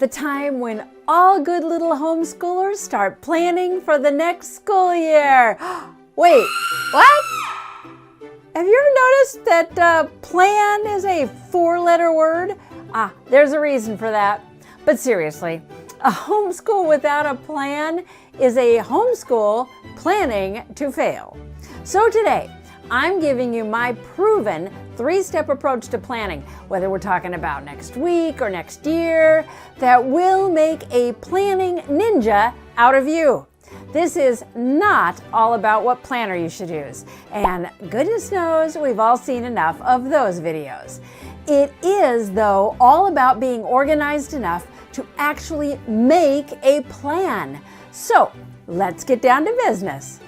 the time when all good little homeschoolers start planning for the next school year. Wait, what? Have you ever noticed that plan is a 4-letter word? There's a reason for that. But seriously, a homeschool without a plan is a homeschool planning to fail. So today, I'm giving you my proven 3-step approach to planning, whether we're talking about next week or next year, that will make a planning ninja out of you. This is not all about what planner you should use, and goodness knows we've all seen enough of those videos. It is, though, all about being organized enough to actually make a plan. So let's get down to business.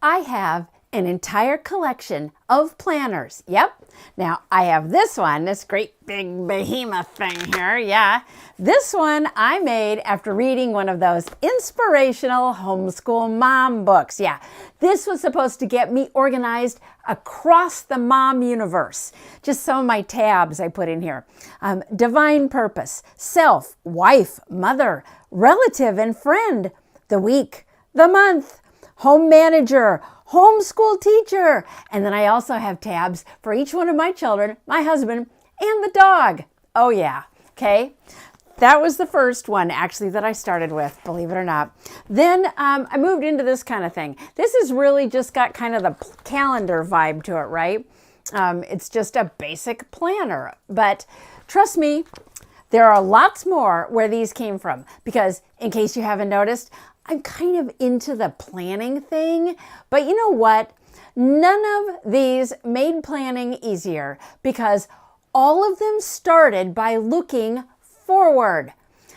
I have an entire collection of planners. Yep. Now I have this one, this great big behemoth thing here. Yeah. This one I made after reading one of those inspirational homeschool mom books. Yeah. This was supposed to get me organized across the mom universe. Just some of my tabs I put in here. Divine purpose, self, wife, mother, relative and friend, the week, the month, home manager, homeschool teacher, and then I also have tabs for each one of my children, my husband, and the dog. Oh yeah, okay. That was the first one actually that I started with, believe it or not. Then I moved into this kind of thing. This has really just got kind of the calendar vibe to it, right? It's just a basic planner, but trust me, there are lots more where these came from, because in case you haven't noticed, I'm kind of into the planning thing, but you know what? None of these made planning easier because all of them started by looking forward.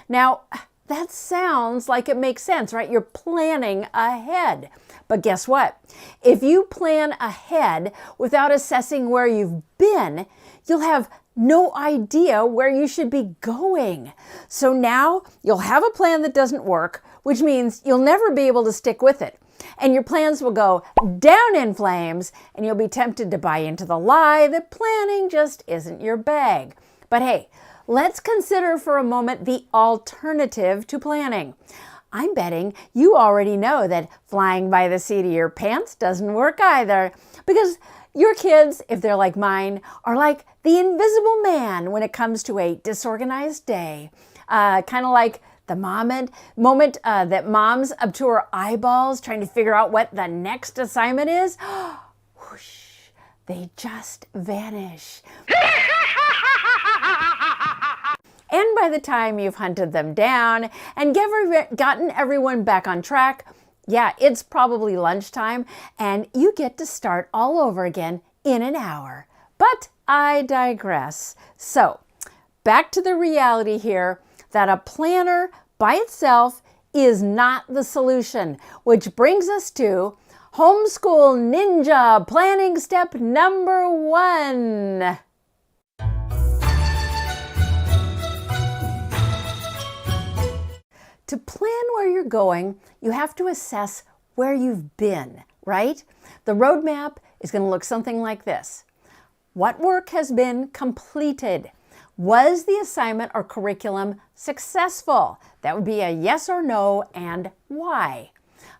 Now, that sounds like it makes sense, right? You're planning ahead. But guess what? If you plan ahead without assessing where you've been, you'll have no idea where you should be going. So now you'll have a plan that doesn't work, which means you'll never be able to stick with it. And your plans will go down in flames, and you'll be tempted to buy into the lie that planning just isn't your bag. But hey, let's consider for a moment the alternative to planning. I'm betting you already know that flying by the seat of your pants doesn't work either, because your kids, if they're like mine, are like the invisible man when it comes to a disorganized day. Kind of like the moment that mom's up to her eyeballs trying to figure out what the next assignment is. Whoosh, they just vanish. And by the time you've hunted them down and gotten everyone back on track, yeah, it's probably lunchtime and you get to start all over again in an hour. But I digress. So, back to the reality here that a planner by itself is not the solution, which brings us to Homeschool Ninja planning step number 1. To plan where you're going, you have to assess where you've been, right? The roadmap is going to look something like this. What work has been completed? Was the assignment or curriculum successful? That would be a yes or no, and why?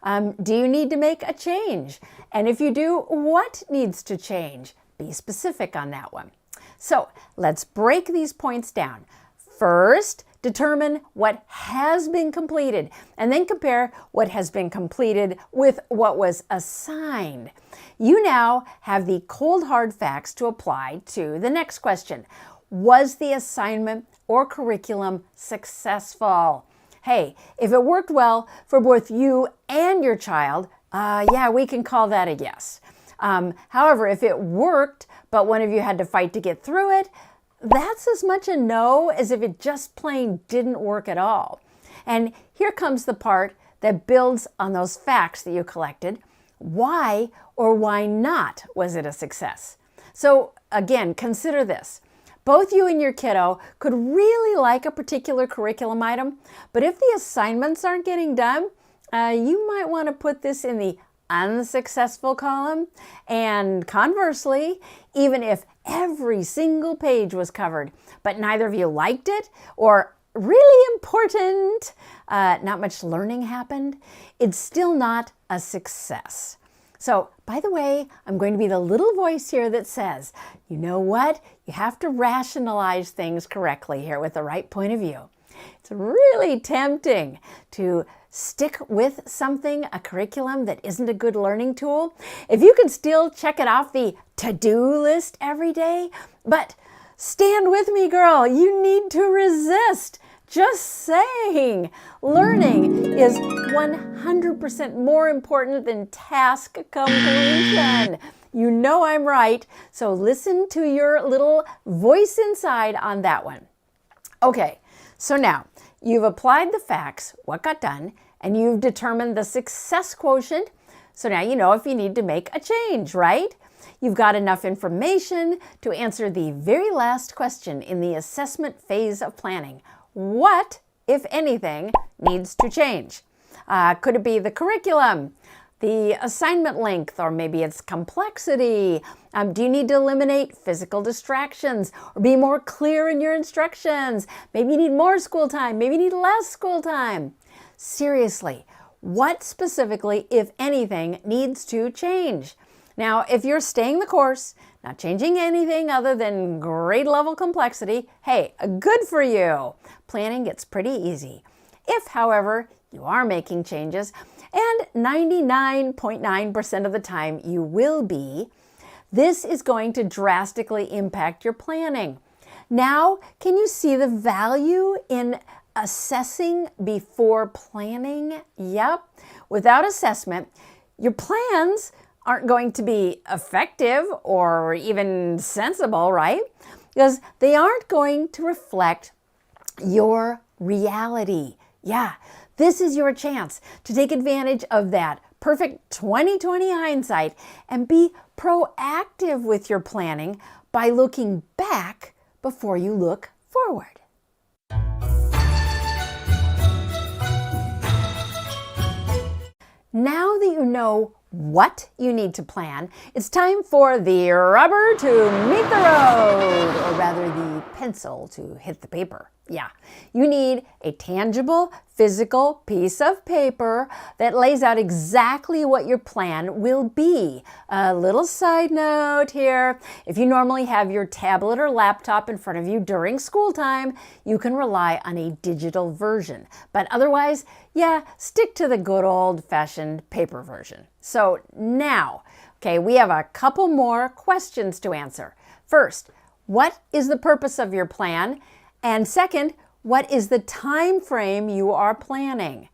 Do you need to make a change? And if you do, what needs to change? Be specific on that one. So let's break these points down. First, determine what has been completed, and then compare what has been completed with what was assigned. You now have the cold hard facts to apply to the next question. Was the assignment or curriculum successful? Hey, if it worked well for both you and your child, yeah, we can call that a yes. However, if it worked, but one of you had to fight to get through it, that's as much a no as if it just plain didn't work at all. And here comes the part that builds on those facts that you collected. Why or why not was it a success? So again, consider this. Both you and your kiddo could really like a particular curriculum item, but if the assignments aren't getting done, You might want to put this in the unsuccessful column. And conversely, even if every single page was covered, but neither of you liked it or really important, not much learning happened, it's still not a success. So, by the way, I'm going to be the little voice here that says, you know what? You have to rationalize things correctly here with the right point of view. It's really tempting to stick with something, a curriculum that isn't a good learning tool, if you can still check it off the to-do list every day. But stand with me, girl. You need to resist. Just saying. Learning is 100% more important than task completion. You know I'm right. So listen to your little voice inside on that one. Okay, so now you've applied the facts, what got done, and you've determined the success quotient. So now you know if you need to make a change, right? You've got enough information to answer the very last question in the assessment phase of planning. What, if anything, needs to change? Could it be the curriculum, the assignment length, or maybe it's complexity? Do you need to eliminate physical distractions or be more clear in your instructions? Maybe you need more school time, maybe you need less school time. Seriously, what specifically, if anything, needs to change? Now, if you're staying the course, not changing anything other than grade level complexity, hey, good for you. Planning gets pretty easy. If, however, you are making changes, and 99.9% of the time you will be, this is going to drastically impact your planning. Now, can you see the value in assessing before planning? Yep. Without assessment, your plans aren't going to be effective or even sensible, right? Because they aren't going to reflect your reality. Yeah, this is your chance to take advantage of that perfect 20/20 hindsight and be proactive with your planning by looking back before you look forward. Now that you know what you need to plan, it's time for the rubber to meet the road, or rather the pencil to hit the paper. Yeah, you need a tangible, physical piece of paper that lays out exactly what your plan will be. A little side note here, if you normally have your tablet or laptop in front of you during school time, you can rely on a digital version. But otherwise, yeah, stick to the good old-fashioned paper version. So now, okay, we have a couple more questions to answer. First, what is the purpose of your plan? And second, what is the time frame you are planning?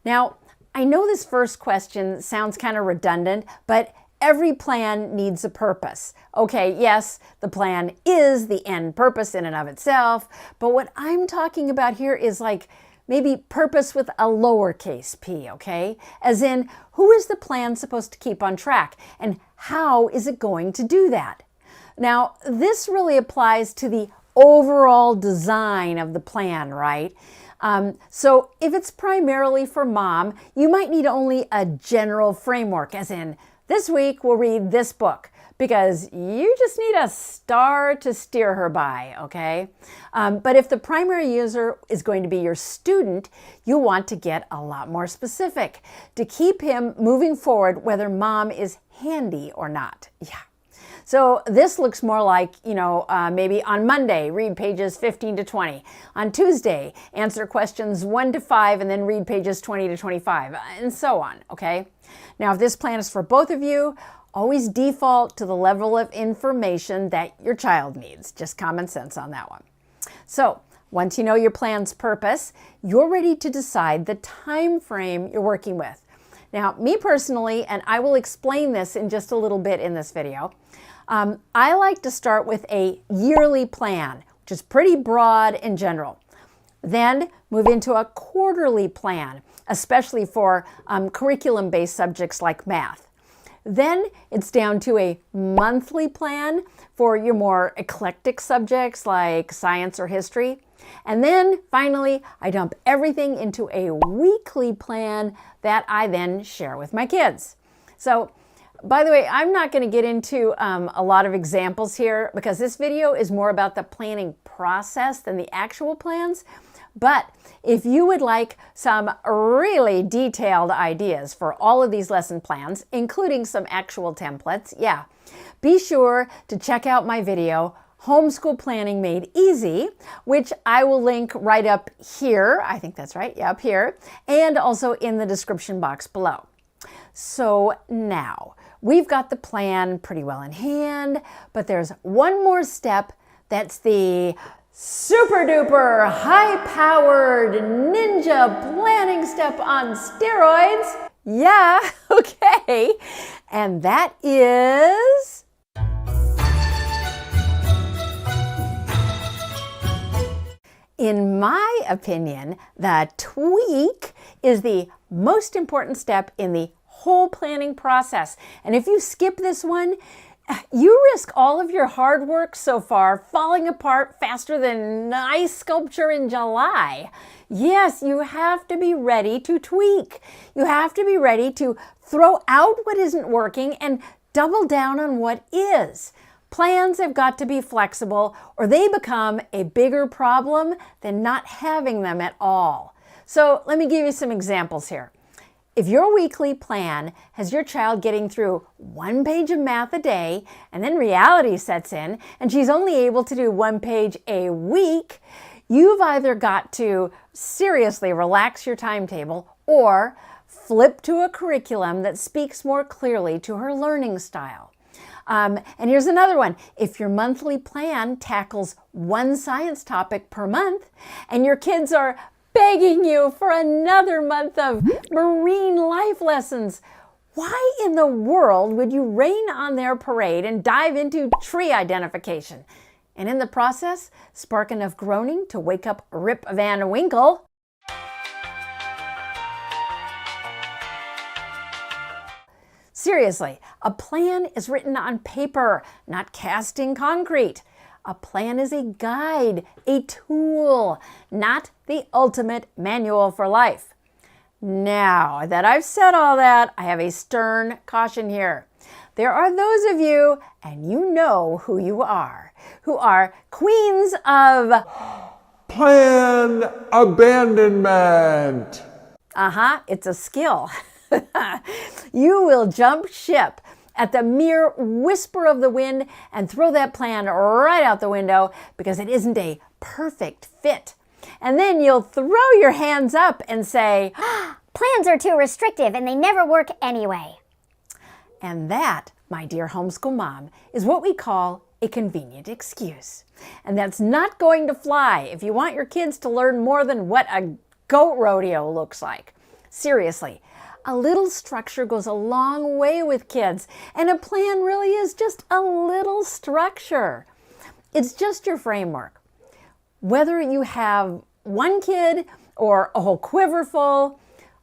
Now, I know this first question sounds kind of redundant, but every plan needs a purpose. Okay, yes, the plan is the end purpose in and of itself, but what I'm talking about here is like maybe purpose with a lowercase p, okay? As in, who is the plan supposed to keep on track, and how is it going to do that? Now, this really applies to the overall design of the plan, right? So if it's primarily for mom, you might need only a general framework, as in, this week we'll read this book, because you just need a star to steer her by, okay? But if the primary user is going to be your student, you want to get a lot more specific to keep him moving forward, whether mom is handy or not. Yeah. So this looks more like, maybe on Monday, read pages 15 to 20. On Tuesday, answer questions 1 to 5 and then read pages 20 to 25, and so on, okay? Now, if this plan is for both of you, always default to the level of information that your child needs. Just common sense on that one. So once you know your plan's purpose, you're ready to decide the time frame you're working with. Now, me personally, and I will explain this in just a little bit in this video, I like to start with a yearly plan, which is pretty broad and general. Then move into a quarterly plan, especially for curriculum-based subjects like math. Then it's down to a monthly plan for your more eclectic subjects like science or history. And then finally, I dump everything into a weekly plan that I then share with my kids. So, by the way, I'm not going to get into a lot of examples here because this video is more about the planning process than the actual plans. But if you would like some really detailed ideas for all of these lesson plans, including some actual templates, yeah, be sure to check out my video, Homeschool Planning Made Easy, which I will link right up here. I think that's right. Yeah, up here. And also in the description box below. So now we've got the plan pretty well in hand, but there's one more step. That's the super duper high-powered ninja planning step on steroids. Yeah, okay. And that is in my opinion, the tweak is the most important step in the whole planning process. And if you skip this one, you risk all of your hard work so far falling apart faster than ice sculpture in July. Yes, you have to be ready to tweak. You have to be ready to throw out what isn't working and double down on what is. Plans have got to be flexible or they become a bigger problem than not having them at all. So let me give you some examples here. If your weekly plan has your child getting through 1 page of math a day and then reality sets in and she's only able to do 1 page a week, you've either got to seriously relax your timetable or flip to a curriculum that speaks more clearly to her learning style. And here's another one. If your monthly plan tackles 1 science topic per month and your kids are begging you for another month of marine life lessons, why in the world would you rain on their parade and dive into tree identification? And in the process, spark enough groaning to wake up Rip Van Winkle? Seriously, a plan is written on paper, not cast in concrete. A plan is a guide, a tool, not the ultimate manual for life. Now that I've said all that, I have a stern caution here. There are those of you, and you know who you are, who are queens of plan abandonment. It's a skill. You will jump ship at the mere whisper of the wind and throw that plan right out the window because it isn't a perfect fit. And then you'll throw your hands up and say, plans are too restrictive and they never work anyway. And that, my dear homeschool mom, is what we call a convenient excuse. And that's not going to fly if you want your kids to learn more than what a goat rodeo looks like. Seriously. A little structure goes a long way with kids, and a plan really is just a little structure. It's just your framework. Whether you have 1 kid or a whole quiver full,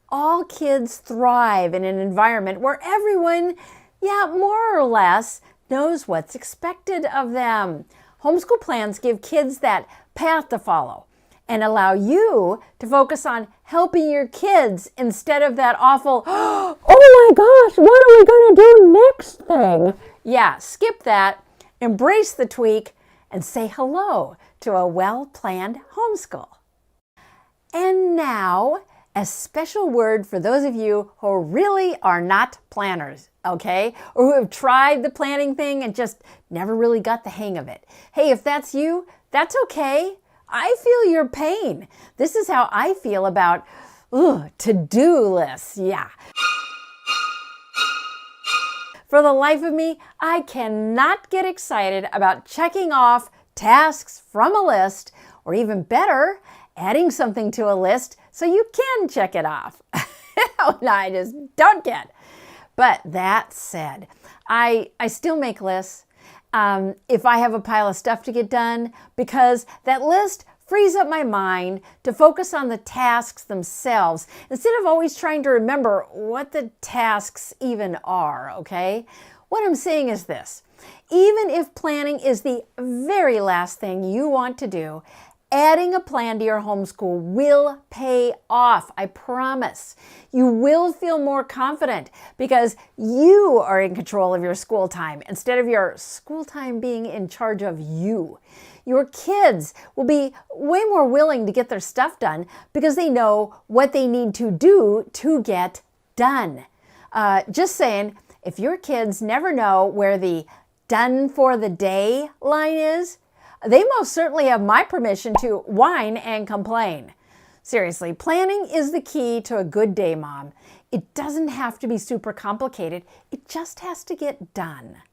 all kids thrive in an environment where everyone, more or less, knows what's expected of them. Homeschool plans give kids that path to follow and allow you to focus on helping your kids instead of that awful, oh my gosh, what are we going to do next thing? Yeah, skip that, embrace the tweak, and say hello to a well-planned homeschool. And now, a special word for those of you who really are not planners, okay? Or who have tried the planning thing and just never really got the hang of it. Hey, if that's you, that's okay. I feel your pain. This is how I feel about to-do lists, yeah. For the life of me, I cannot get excited about checking off tasks from a list, or even better, adding something to a list so you can check it off. No, I just don't get. But that said, I still make lists. If I have a pile of stuff to get done, because that list frees up my mind to focus on the tasks themselves instead of always trying to remember what the tasks even are, okay? What I'm saying is this: even if planning is the very last thing you want to do, adding a plan to your homeschool will pay off, I promise. You will feel more confident because you are in control of your school time instead of your school time being in charge of you. Your kids will be way more willing to get their stuff done because they know what they need to do to get done. Just saying, if your kids never know where the "done for the day" line is, they most certainly have my permission to whine and complain. Seriously, planning is the key to a good day, Mom. It doesn't have to be super complicated. It just has to get done.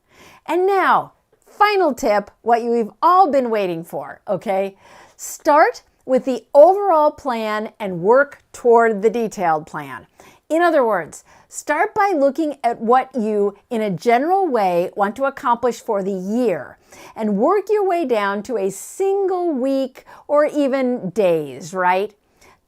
And now, final tip, what you've all been waiting for, okay? Start with the overall plan and work toward the detailed plan. In other words, start by looking at what you, in a general way, want to accomplish for the year and work your way down to a single week or even days, right?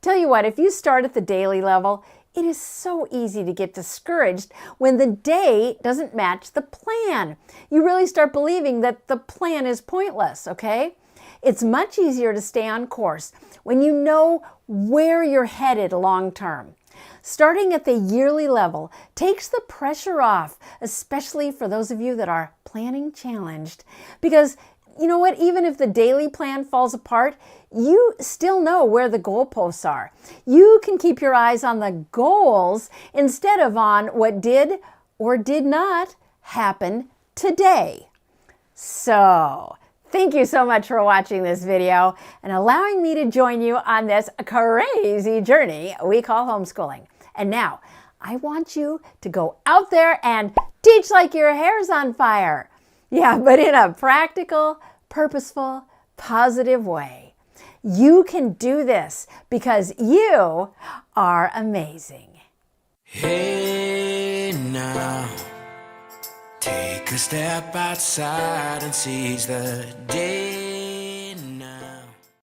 Tell you what, if you start at the daily level, it is so easy to get discouraged when the day doesn't match the plan. You really start believing that the plan is pointless, okay? It's much easier to stay on course when you know where you're headed long term. Starting at the yearly level takes the pressure off, especially for those of you that are planning challenged. Because you know what? Even if the daily plan falls apart, you still know where the goalposts are. You can keep your eyes on the goals instead of on what did or did not happen today. So, thank you so much for watching this video and allowing me to join you on this crazy journey we call homeschooling. And now, I want you to go out there and teach like your hair's on fire. Yeah, but in a practical, purposeful, positive way. You can do this because you are amazing. Hey now, take a step outside and seize the day.